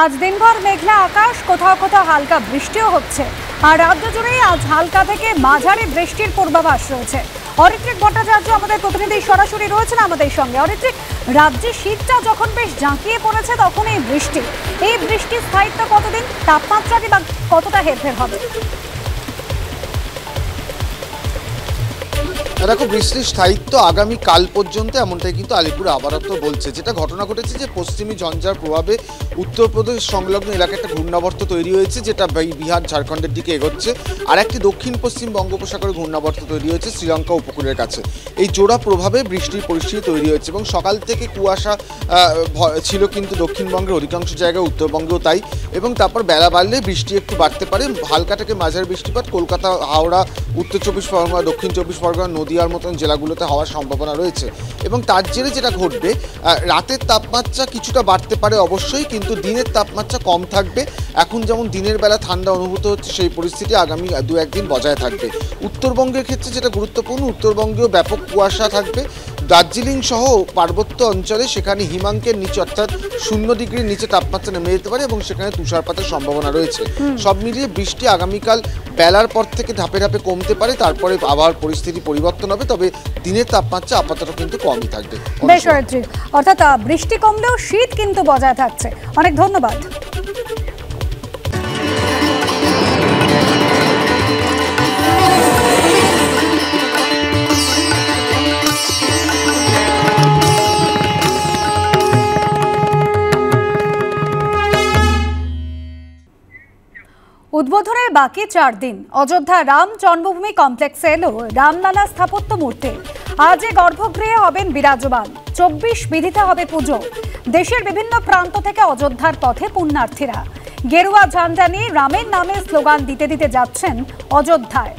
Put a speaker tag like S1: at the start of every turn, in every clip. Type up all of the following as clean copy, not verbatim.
S1: আজ দিনভর মেঘলা আকাশ, কোথাও কোথাও হালকা বৃষ্টিও হচ্ছে। আর রাজ্য জুড়েই আজ হালকা থেকে মাঝারি বৃষ্টির পূর্বাভাস রয়েছে। অরিত্রিক ভট্টাচার্য আমাদের প্রতিনিধি সরাসরি রয়েছেন আমাদের সঙ্গে। অরিত্রিক, রাজ্যে শীতটা যখন বেশ জাঁকিয়ে পড়েছে তখন এই বৃষ্টির স্থায়িত্ব কতদিন, তাপমাত্রাটি বা কতটা হেরফের হবে?
S2: দেখো, বৃষ্টির স্থায়িত্ব আগামী কাল পর্যন্ত এমনটাই কিন্তু আলিপুর আবহাওয়া দপ্তর বলছে। যেটা ঘটনা ঘটেছে যে পশ্চিমী ঝঞ্ঝার প্রভাবে উত্তরপ্রদেশ সংলগ্ন এলাকায় একটা ঘূর্ণাবর্ত তৈরি হয়েছে, যেটা বিহার ঝাড়খণ্ডের দিকে এগোচ্ছে। আর একটি দক্ষিণ পশ্চিম বঙ্গোপসাগরে ঘূর্ণাবর্ত তৈরি হয়েছে শ্রীলঙ্কা উপকূলের কাছে। এই জোড়া প্রভাবে বৃষ্টির পরিস্থিতি তৈরি হয়েছে এবং সকাল থেকে কুয়াশা ছিল কিন্তু দক্ষিণবঙ্গের অধিকাংশ জায়গায়, উত্তরবঙ্গেও তাই। এবং তারপর বেলা বাড়লে বৃষ্টি একটু বাড়তে পারে, হালকা থেকে মাঝারি বৃষ্টিপাত কলকাতা, হাওড়া, উত্তর চব্বিশ পরগনা, দক্ষিণ চব্বিশ পরগনা, নদিয়ার মতন জেলাগুলোতে হওয়ার সম্ভাবনা রয়েছে। এবং তার জেরে যেটা ঘটবে, রাতের তাপমাত্রা কিছুটা বাড়তে পারে অবশ্যই, কিন্তু দিনের তাপমাত্রা কম থাকবে। এখন যেমন দিনের বেলা ঠান্ডা অনুভূত হচ্ছে, সেই পরিস্থিতি আগামী দু একদিন বজায় থাকবে। উত্তরবঙ্গের ক্ষেত্রে যেটা গুরুত্বপূর্ণ, উত্তরবঙ্গেও ব্যাপক কুয়াশা থাকবে। দার্জিলিং সহ পার্বত্য অঞ্চলে সেখানে হিমাঙ্কের নিচে অর্থাৎ 0 ডিগ্রির নিচে তাপমাত্রা নেমে যেতে পারে এবং সেখানে তুষারপাতের সম্ভাবনা রয়েছে। সব মিলিয়ে বৃষ্টি আগামীকাল বেলার পর থেকে ধাপে ধাপে কমতে পারে, তারপরে আবহাওয়ার পরিস্থিতি পরিবর্তন হবে। তবে দিনের তাপমাত্রা আপাতত কিন্তু কমই থাকবে।
S1: অর্থাৎ বৃষ্টি কমলেও শীত কিন্তু বজায় থাকছে। অনেক ধন্যবাদ। উদ্বোধনের বাকি 4 দিন। অযোধ্যা রাম জন্মভূমি কমপ্লেক্সে এলো রামলালা স্থাপত্য মূর্তি। আজ গর্ভগৃহে হবেন বিরাজমান। 24 বিধিতে হবে পুজো। দেশের বিভিন্ন প্রান্ত থেকে অযোধ্যার পথে পুণ্যার্থীরা গেরুয়া ঝান্ডা নিয়ে রামের নামে স্লোগান দিতে দিতে যাচ্ছেন অযোধ্যায়।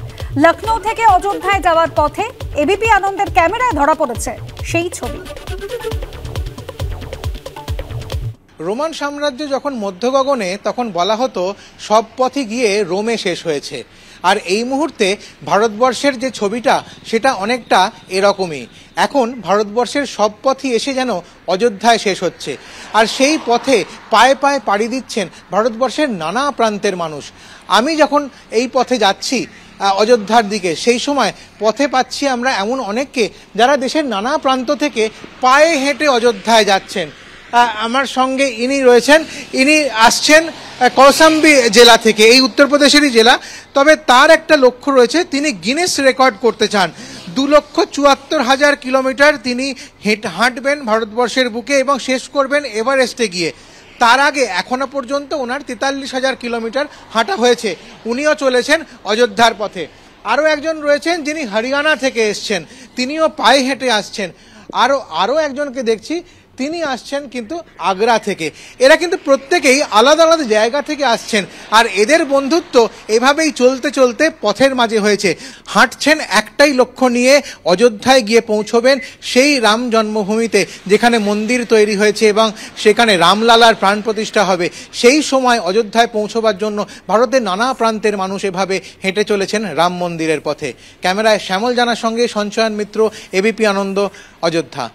S1: লখনৌ থেকে অযোধ্যায় যাওয়ার পথে এবিপি আনন্দের ক্যামেরায় ধরা পড়েছে সেই ছবি।
S3: রোমান সাম্রাজ্য যখন মধ্য গগনে, তখন বলা হতো সব পথই গিয়ে রোমে শেষ হয়েছে। আর এই মুহূর্তে ভারতবর্ষের যে ছবিটা, সেটা অনেকটা এরকমই। এখন ভারতবর্ষের সব পথই এসে যেন অযোধ্যায় শেষ হচ্ছে। আর সেই পথে পায়ে পায়ে পাড়ি দিচ্ছেন ভারতবর্ষের নানা প্রান্তের মানুষ। আমি যখন এই পথে যাচ্ছি অযোধ্যার দিকে, সেই সময় পথে পাচ্ছি আমরা এমন অনেককে যারা দেশের নানা প্রান্ত থেকে পায়ে হেঁটে অযোধ্যায় যাচ্ছেন। আমার সঙ্গে ইনি রয়েছেন, ইনি আসছেন কৌসাম্বী জেলা থেকে, এই উত্তরপ্রদেশেরই জেলা। তবে তার একটা লক্ষ্য রয়েছে, তিনি গিনেস রেকর্ড করতে চান। 2,74,000 কিলোমিটার তিনি হাঁটবেন ভারতবর্ষের বুকে এবং শেষ করবেন এভারেস্টে গিয়ে। তার আগে এখনো পর্যন্ত ওনার 43,000 কিলোমিটার হাঁটা হয়েছে। উনিও চলেছেন অযোধ্যার পথে। আরও একজন রয়েছেন যিনি হরিয়ানা থেকে এসছেন, তিনিও পায়ে হেঁটে আসছেন। আরও একজনকে দেখছি, তিনি আসছেন কিন্তু আগ্রা থেকে। এরা কিন্তু প্রত্যেকেই আলাদা আলাদা জায়গা থেকে আসছেন। আর এদের বন্ধুত্ব এভাবেই চলতে চলতে পথের মাঝে হয়েছে। হাঁটছেন একটাই লক্ষ্য নিয়ে, অযোধ্যায় গিয়ে পৌঁছবেন সেই রাম জন্মভূমিতে, যেখানে মন্দির তৈরি হয়েছে এবং সেখানে রামলালার প্রাণ প্রতিষ্ঠা হবে। সেই সময় অযোধ্যায় পৌঁছবার জন্য ভারতের নানা প্রান্তের মানুষ এভাবে হেঁটে চলেছেন রাম মন্দিরের পথে। ক্যামেরায় শ্যামল জানার সঙ্গে সঞ্চয়ন মিত্র, এবিপি আনন্দ, অযোধ্যা।